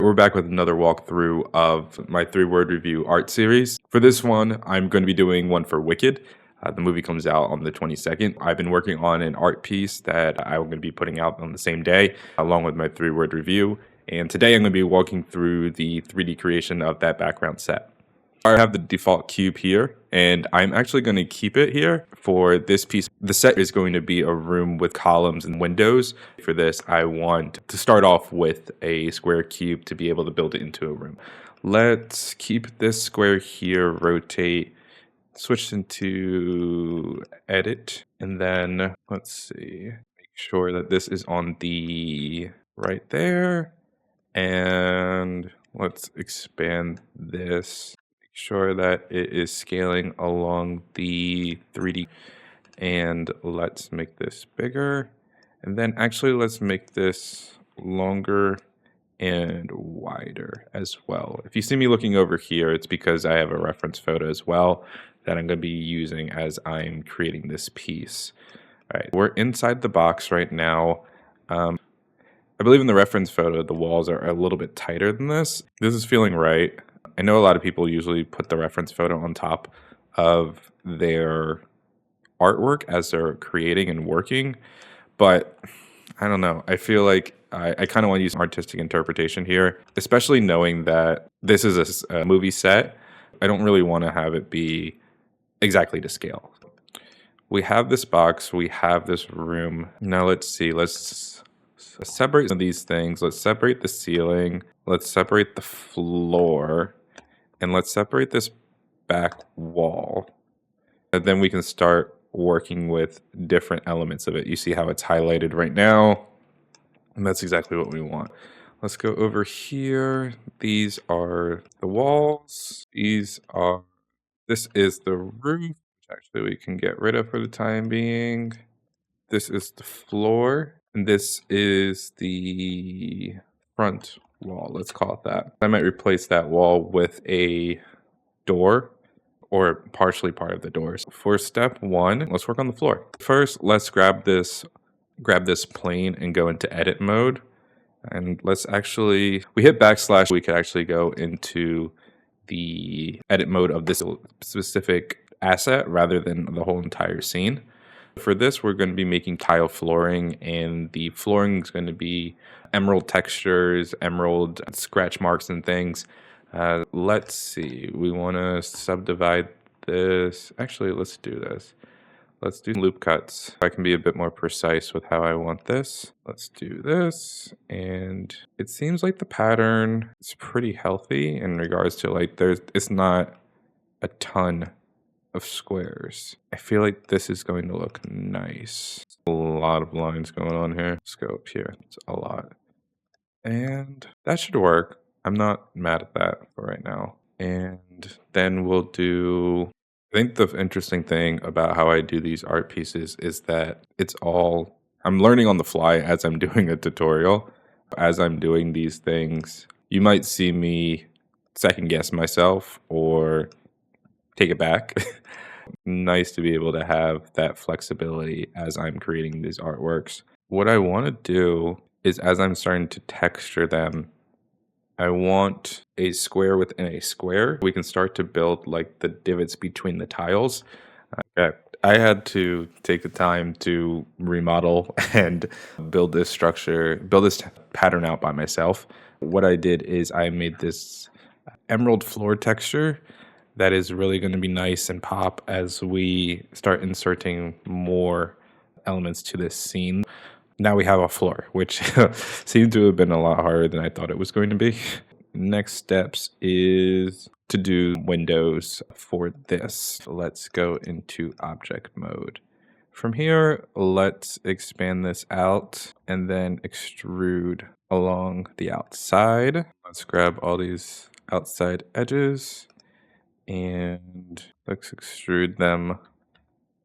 We're back with another walkthrough of my 3-word review art series. For this one, I'm going to be doing one for Wicked. The movie comes out on the 22nd. I've been working on an art piece that I'm going to be putting out on the same day, along with my 3-word review. And today I'm going to be walking through the 3D creation of that background set. I have the default cube here, and I'm actually going to keep it here for this piece. The set is going to be a room with columns and windows. For this, I want to start off with a square cube to be able to build it into a room. Let's keep this square here, rotate, switch into edit, and then let's see, make sure that this is on the right there, and let's expand this. Sure that it is scaling along the 3D, and let's make this bigger, and then actually let's make this longer and wider as well. If you see me looking over here, it's because I have a reference photo as well that I'm going to be using as I'm creating this piece. All right, we're inside the box right now. I believe in the reference photo the walls are a little bit tighter than this. This is feeling right. I know a lot of people usually put the reference photo on top of their artwork as they're creating and working, but I don't know. I feel like I kind of want to use artistic interpretation here, especially knowing that this is a movie set. I don't really want to have it be exactly to scale. We have this box, we have this room. Now let's see, let's separate some of these things. Let's separate the ceiling, let's separate the floor, and let's separate this back wall. And then we can start working with different elements of it. You see how it's highlighted right now, and that's exactly what we want. Let's go over here. These are the walls. This is the roof, which actually we can get rid of for the time being. This is the floor, and this is the front wall, let's call it that. I might replace that wall with a door or partially part of the doors. For step 1, let's work on the floor. First, let's grab this plane and go into edit mode. And let's actually, we hit backslash, we could actually go into the edit mode of this specific asset rather than the whole entire scene. For this, we're going to be making tile flooring, and the flooring is going to be emerald textures, emerald scratch marks and things. Let's see, we want to subdivide this. Actually, let's do this. Let's do loop cuts. I can be a bit more precise with how I want this. Let's do this, and it seems like the pattern is pretty healthy in regards to like it's not a ton of squares. I feel like this is going to look nice. A lot of lines going on here. Let's go up here. It's a lot. And that should work. I'm not mad at that for right now. And then we'll do, I think the interesting thing about how I do these art pieces is that I'm learning on the fly as I'm doing a tutorial. As I'm doing these things, you might see me second guess myself or take it back. Nice to be able to have that flexibility as I'm creating these artworks. What I want to do is, as I'm starting to texture them, I want a square within a square. We can start to build like the divots between the tiles. I had to take the time to remodel and build this pattern out by myself. What I did is I made this emerald floor texture that is really going to be nice and pop as we start inserting more elements to this scene. Now we have a floor, which seemed to have been a lot harder than I thought it was going to be. Next steps is to do windows for this. Let's go into object mode. From here, let's expand this out and then extrude along the outside. Let's grab all these outside edges and let's extrude them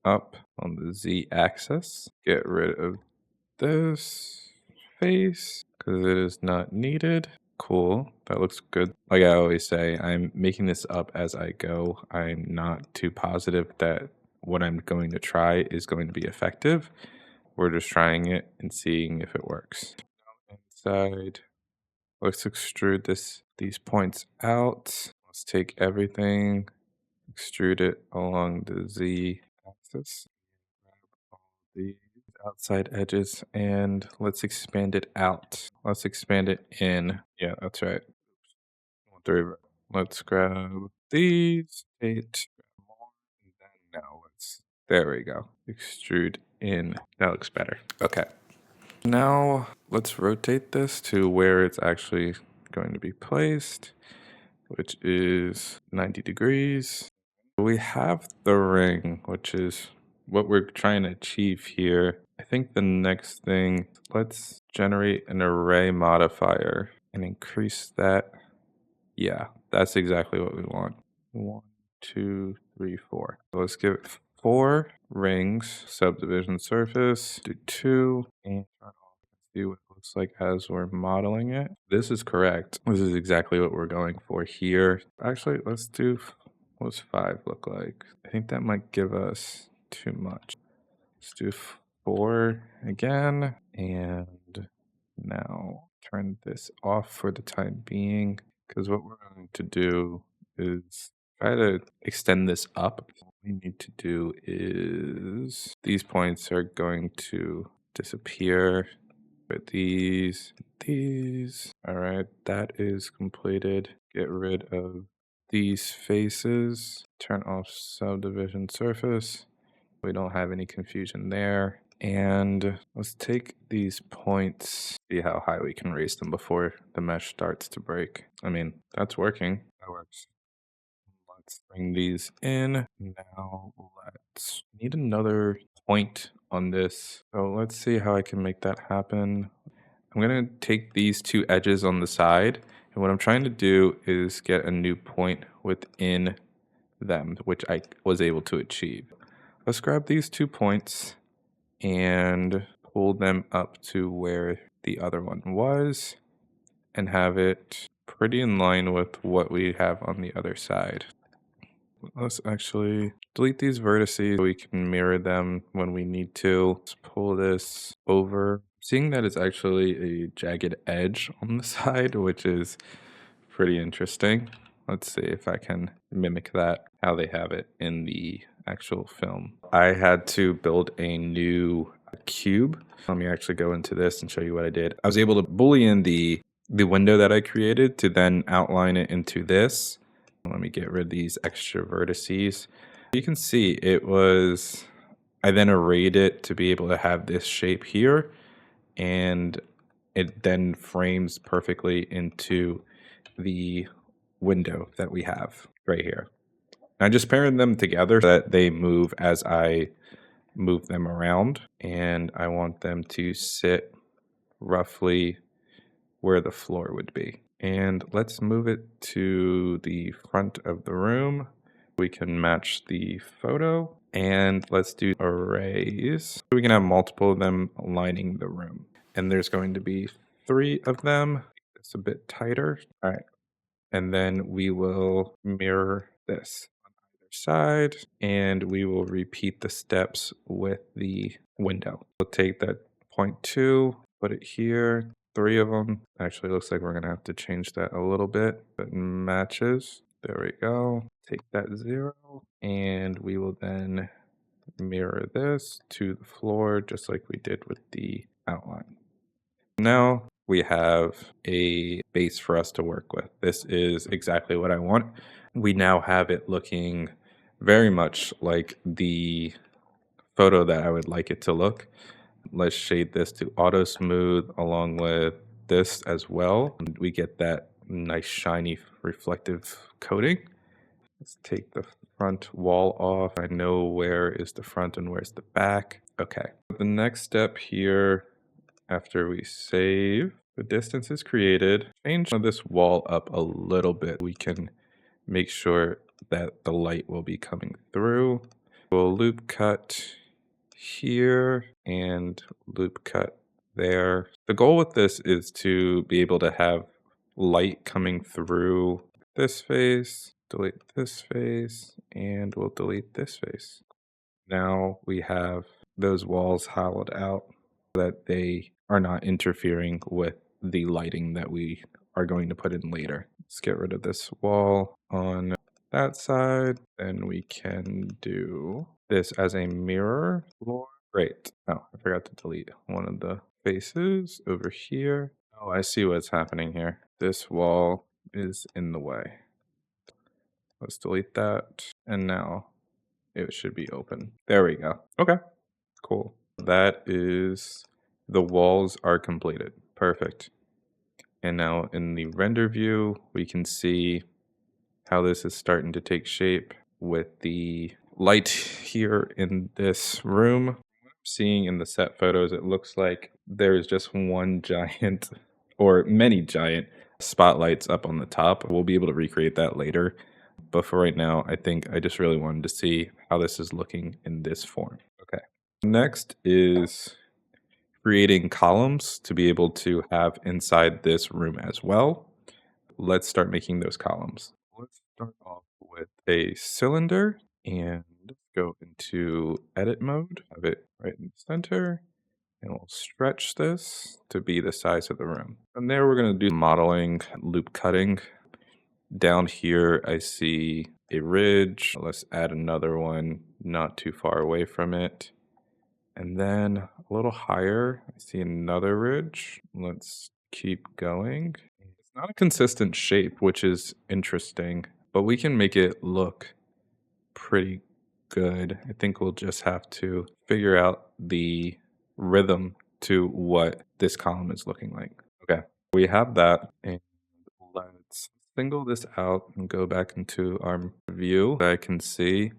up on the Z axis. Get rid of this face because it is not needed. Cool, that looks good. Like I always say, I'm making this up as I go. I'm not too positive that what I'm going to try is going to be effective. We're just trying it and seeing if it works. Inside, Let's extrude these points out. Let's take everything, extrude it along the Z axis. Grab all these outside edges and let's expand it out. Let's expand it in. Yeah, that's right. Let's grab these 8, grab more, and then now there we go. Extrude in. That looks better. Okay. Now let's rotate this to where it's actually going to be placed, which is 90 degrees. We have the ring, which is what we're trying to achieve here. I think the next thing, let's generate an array modifier and increase that. Yeah, that's exactly what we want. 1, 2, 3, 4. Let's give it 4 rings, subdivision surface, do 2, and turn off. See what it looks like as we're modeling it. This is correct. This is exactly what we're going for here. Actually, let's do, what's 5 look like? I think that might give us too much. Let's do 4 again, and now turn this off for the time being, because what we're going to do is try to extend this up. What we need to do is these points are going to disappear, but these. All right, that is completed. Get rid of these faces, turn off subdivision surface. We don't have any confusion there. And let's take these points, see how high we can raise them before the mesh starts to break. I mean, that's working. That works. Let's bring these in. Now let's need another point on this. So let's see how I can make that happen. I'm gonna take these 2 edges on the side, and what I'm trying to do is get a new point within them, which I was able to achieve. Let's grab these 2 points and pull them up to where the other one was and have it pretty in line with what we have on the other side. Let's actually delete these vertices so we can mirror them when we need to. Let's pull this over. Seeing that it's actually a jagged edge on the side, which is pretty interesting. Let's see if I can mimic that, how they have it in the actual film. I had to build a new cube. Let me actually go into this and show you what I did. I was able to boolean the window that I created to then outline it into this. Let me get rid of these extra vertices. You can see I then arrayed it to be able to have this shape here, and it then frames perfectly into the window that we have right here. I just paired them together so that they move as I move them around, and I want them to sit roughly where the floor would be. And let's move it to the front of the room. We can match the photo, and let's do arrays. We can have multiple of them lining the room. And there's going to be 3 of them. It's a bit tighter. All right. And then we will mirror this on either side, and we will repeat the steps with the window. We'll take that 0.2, put it here, 3 of them. Actually, looks like we're gonna have to change that a little bit, but matches. There we go. Take that 0, and we will then mirror this to the floor, just like we did with the outline. Now we have a base for us to work with. This is exactly what I want. We now have it looking very much like the photo that I would like it to look. Let's shade this to auto smooth along with this as well. We get that nice shiny reflective coating. Let's take the front wall off. I know where is the front and where's the back. Okay. The next step here, after we save, the distance is created. Change this wall up a little bit. We can make sure that the light will be coming through. We'll loop cut here and loop cut there. The goal with this is to be able to have light coming through this face, delete this face, and we'll delete this face. Now we have those walls hollowed out so that they are not interfering with the lighting that we are going to put in later. Let's get rid of this wall on that side. Then we can do this as a mirror floor. Great. Oh, I forgot to delete one of the faces over here. Oh, I see what's happening here. This wall is in the way. Let's delete that. And now it should be open. There we go. Okay, cool. That is, the walls are completed. Perfect. And now in the render view, we can see how this is starting to take shape with the light here in this room. What I'm seeing in the set photos, it looks like there's just one giant or many giant spotlights up on the top. We'll be able to recreate that later. But for right now, I think I just really wanted to see how this is looking in this form. Okay. Next is creating columns to be able to have inside this room as well. Let's start making those columns. Let's start off with a cylinder and go into edit mode, have it right in the center, and we'll stretch this to be the size of the room. From there, we're going to do modeling, loop cutting. Down here, I see a ridge. Let's add another one not too far away from it. And then a little higher, I see another ridge. Let's keep going. It's not a consistent shape, which is interesting, but we can make it look pretty good. I think we'll just have to figure out the rhythm to what this column is looking like. Okay, we have that. And let's single this out and go back into our view. I can see.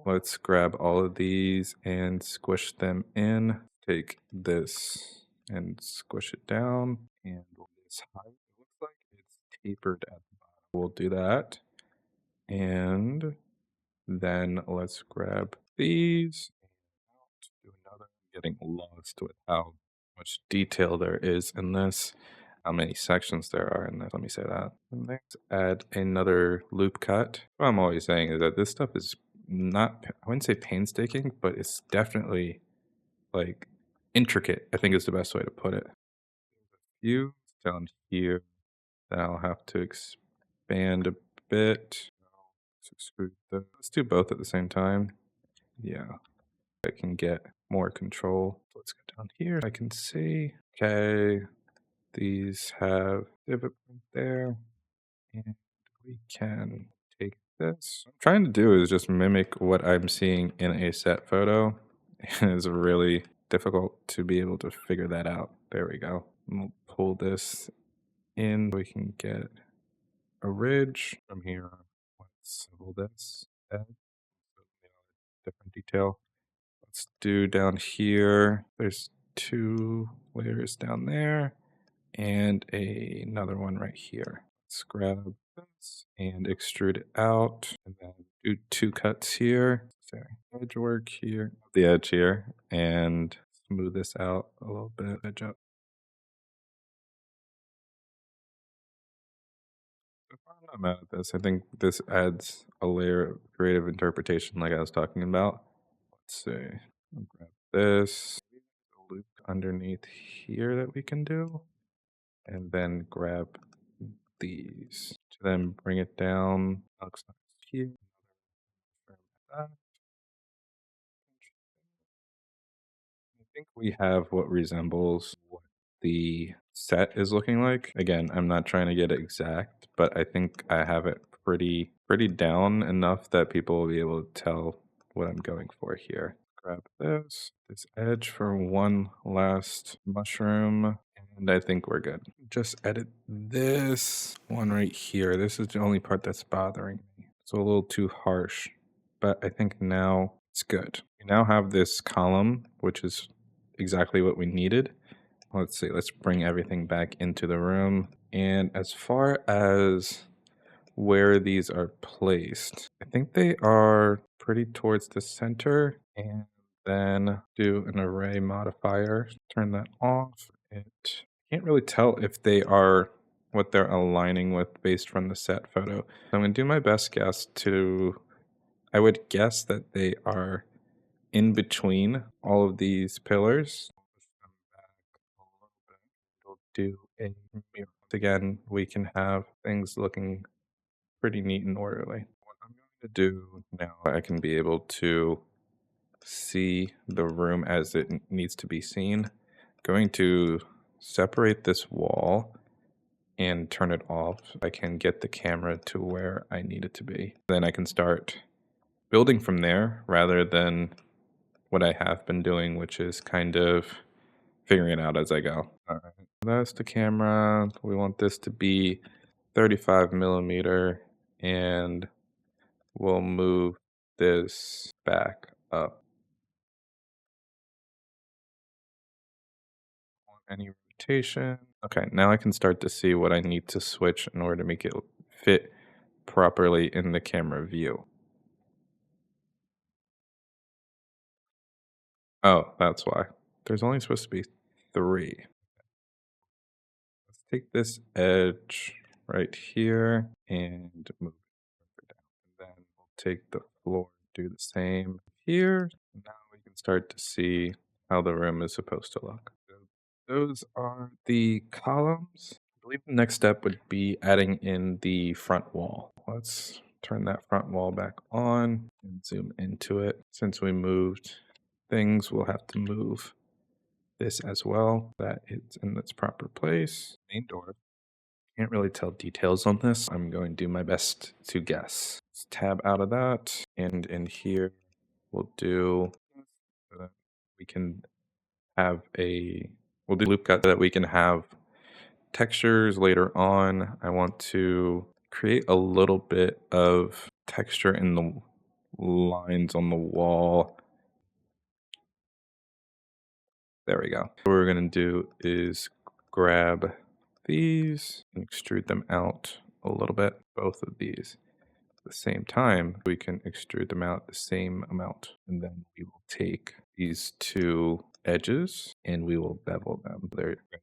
Let's grab all of these and squish them in. Take this and squish it down. And this height, it looks like it's tapered at the bottom. We'll do that. And then let's grab these. Do another. I'm getting lost with how much detail there is in this, how many sections there are in this. Let me say that. And let's add another loop cut. What I'm always saying is that this stuff is not, I wouldn't say painstaking, but it's definitely like intricate, I think is the best way to put it. A few down here that I'll have to expand a bit. Let's do both at the same time. Yeah, I can get more control. Let's go down here. I can see. Okay, these have divot right there. And we can take this. What I'm trying to do is just mimic what I'm seeing in a set photo. And it's really difficult to be able to figure that out. There we go. We'll pull this in. We can get a ridge from here. Let's symbol this. Different detail. Let's do down here. There's 2 layers down there and another one right here. Let's grab this and extrude it out, and then do 2 cuts here. Sorry, edge work here, the edge here, and smooth this out a little bit. Edge up. So far, I'm not mad at this. I think this adds a layer of creative interpretation, like I was talking about. Let's see. I'll grab this. A loop underneath here that we can do, and then grab these to then bring it down. Looks nice here. I think we have what resembles what the set is looking like. Again, I'm not trying to get it exact, but I think I have it pretty down enough that people will be able to tell what I'm going for here. Grab this edge for one last mushroom, and I think we're good. Just edit this one right here. This is the only part that's bothering me. It's a little too harsh, but I think now it's good. We now have this column, which is exactly what we needed. Let's see, let's bring everything back into the room. And as far as where these are placed, I think they are pretty towards the center. And then do an array modifier, turn that off. It can't really tell if they are what they're aligning with based from the set photo. So I'm gonna do my best guess to, I would guess that they are in between all of these pillars. Push them back a little bit. It'll do a mirror. again, we can have things looking pretty neat and orderly. What I'm going to do now, I can be able to see the room as it needs to be seen. Going to separate this wall and turn it off. I can get the camera to where I need it to be. Then I can start building from there rather than what I have been doing, which is kind of figuring it out as I go. All right, that's the camera. We want this to be 35 millimeter, and we'll move this back up. Any rotation. Okay, now I can start to see what I need to switch in order to make it fit properly in the camera view. Oh, that's why. There's only supposed to be 3. Let's take this edge right here and move it down. And then we'll take the floor, do the same here. Now we can start to see how the room is supposed to look. So those are the columns. I believe the next step would be adding in the front wall. Let's turn that front wall back on and zoom into it. Since we moved things, we'll have to move this as well. That it's in its proper place. Main door. Can't really tell details on this. I'm going to do my best to guess. Let's tab out of that. And in here, we'll do so that we can have we'll do loop cut so that we can have textures later on. I want to create a little bit of texture in the lines on the wall. There we go. What we're going to do is grab these and extrude them out a little bit, both of these. At the same time, we can extrude them out the same amount. And then we will take these 2 edges and we will bevel them. There, our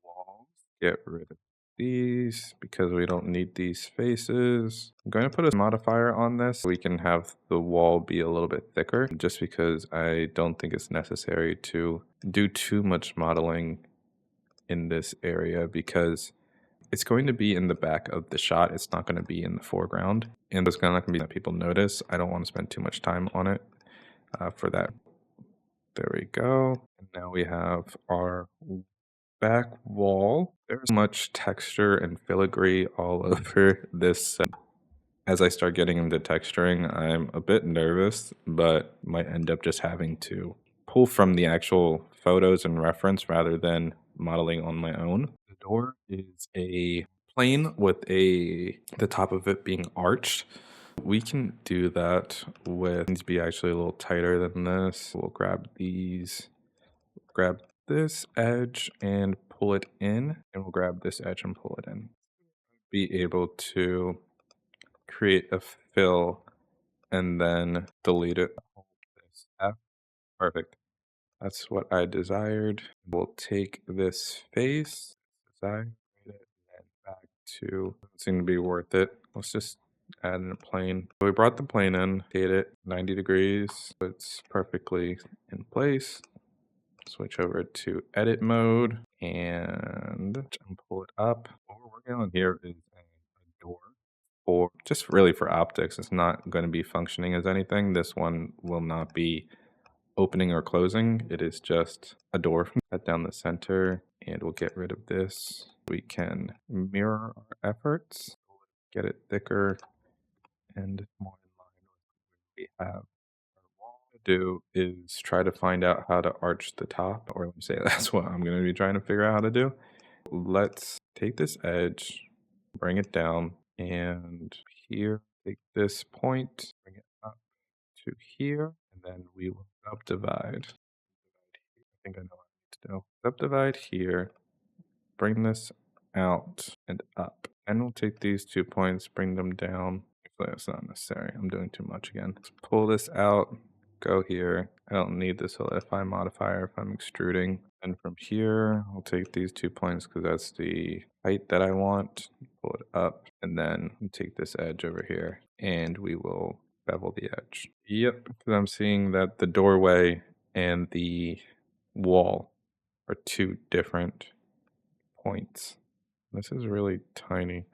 walls. Get rid of these because we don't need these faces. I'm going to put a modifier on this so we can have the wall be a little bit thicker, just because I don't think it's necessary to do too much modeling in this area because it's going to be in the back of the shot. It's not going to be in the foreground, and it's not going to be that people notice. I don't want to spend too much time on it for that. There we go. And now we have our back wall. There's much texture and filigree all over this. As I start getting into texturing, I'm a bit nervous, but might end up just having to pull from the actual photos and reference rather than modeling on my own. The door is a plane with the top of it being arched. We can do that with, needs to be actually a little tighter than this. We'll grab these, grab this edge and pull it in, and we'll grab this edge and pull it in. Be able to create a fill and then delete it. This F. Perfect. That's what I desired. We'll take this face, design it, and back to, it seemed to be worth it. Let's just add in a plane. So we brought the plane in, rotate it 90 degrees. So it's perfectly in place. Switch over to edit mode and pull it up. What we're working on here is a door for just really for optics. It's not going to be functioning as anything. This one will not be opening or closing. It is just a door. Cut down the center and we'll get rid of this. We can mirror our efforts, get it thicker and more in line with what we have. Do is try to find out how to arch the top, or let me say that's what I'm going to be trying to figure out how to do. Let's take this edge, bring it down, and here, take this point, bring it up to here, and then we will subdivide. I think I know what I need to do. Subdivide here, bring this out and up. And we'll take these 2 points, bring them down. Actually, that's not necessary. I'm doing too much again. Let's pull this out, go here. I don't need the solidify modifier if I'm extruding. And from here, I'll take these 2 points because that's the height that I want. Pull it up, and then take this edge over here, and we will bevel the edge. Yep, because I'm seeing that the doorway and the wall are 2 different points. This is really tiny.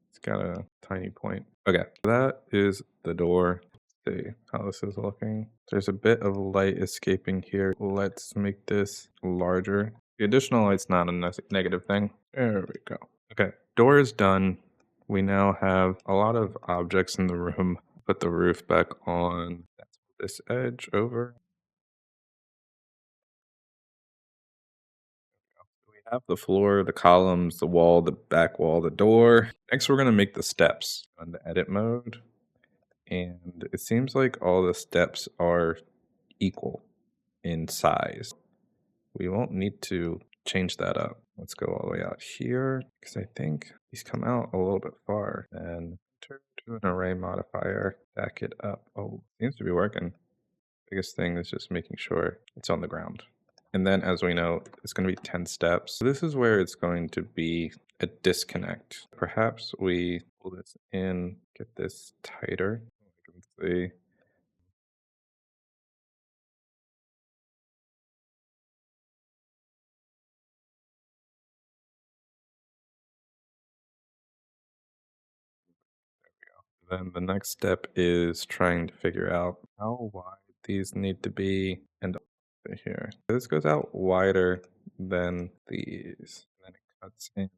It's got a tiny point. Okay, that is the door. Let's see how this is looking. There's a bit of light escaping here. Let's make this larger. The additional light's not a negative thing. There we go. Okay, door is done. We now have a lot of objects in the room. Put the roof back on. Let's move this edge over. We have the floor, the columns, the wall, the back wall, the door. Next, we're going to make the steps on the edit mode. And it seems like all the steps are equal in size. We won't need to change that up. Let's go all the way out here because I think these come out a little bit far. And turn to an array modifier, back it up. Oh, seems to be working. Biggest thing is just making sure it's on the ground. And then as we know, it's going to be 10 steps. This is where it's going to be a disconnect. Perhaps we pull this in, get this tighter. You can see. Then the next step is trying to figure out how wide these need to be and here. This goes out wider than these. And then it cuts in.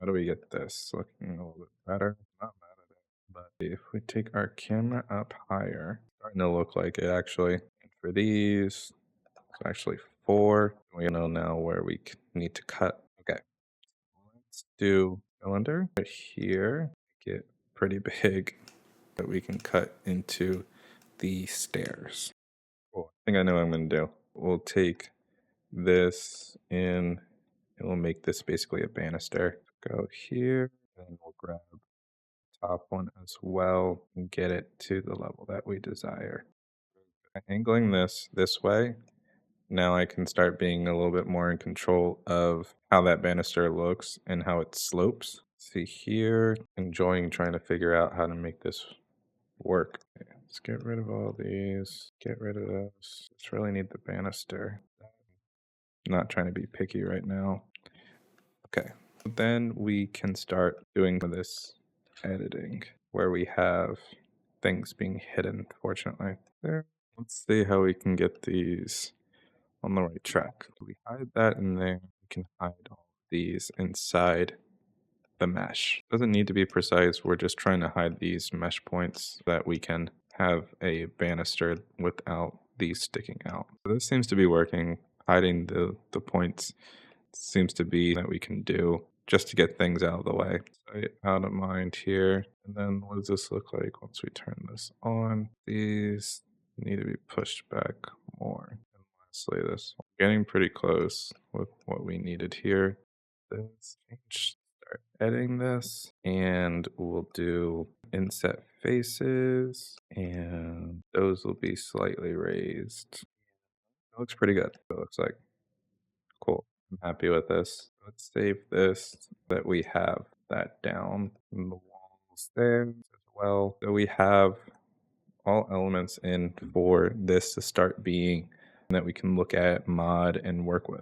How do we get this looking a little bit better? Not mad at it. But if we take our camera up higher, it's starting to look like it actually. And for these, it's actually 4. We know now where we need to cut. Okay. Let's do cylinder right here. Get pretty big that we can cut into the stairs. Cool. I think I know what I'm going to do. We'll take this in and we'll make this basically a banister. Go here and we'll grab the top one as well and get it to the level that we desire. By angling this way, now I can start being a little bit more in control of how that banister looks and how it slopes. See here, enjoying trying to figure out how to make this work. Okay, let's get rid of all these. Get rid of those. Just really need the banister. Not trying to be picky right now. Okay, then we can start doing this editing where we have things being hidden, fortunately. There. Let's see how we can get these on the right track. We hide that in there. We can hide all of these inside the mesh. Doesn't need to be precise. We're just trying to hide these mesh points so that we can have a banister without these sticking out. So this seems to be working. Hiding the points seems to be that we can do just to get things out of the way. Sight out of mind here. And then what does this look like once we turn this on? These need to be pushed back more. And lastly, this getting pretty close with what we needed here. Let's start editing this and we'll do inset faces and those will be slightly raised. It looks pretty good. It looks like cool. I'm happy with this. Let's save this so that we have that down in the walls there as well. So we have all elements in for this to start being that we can look at, mod, and work with.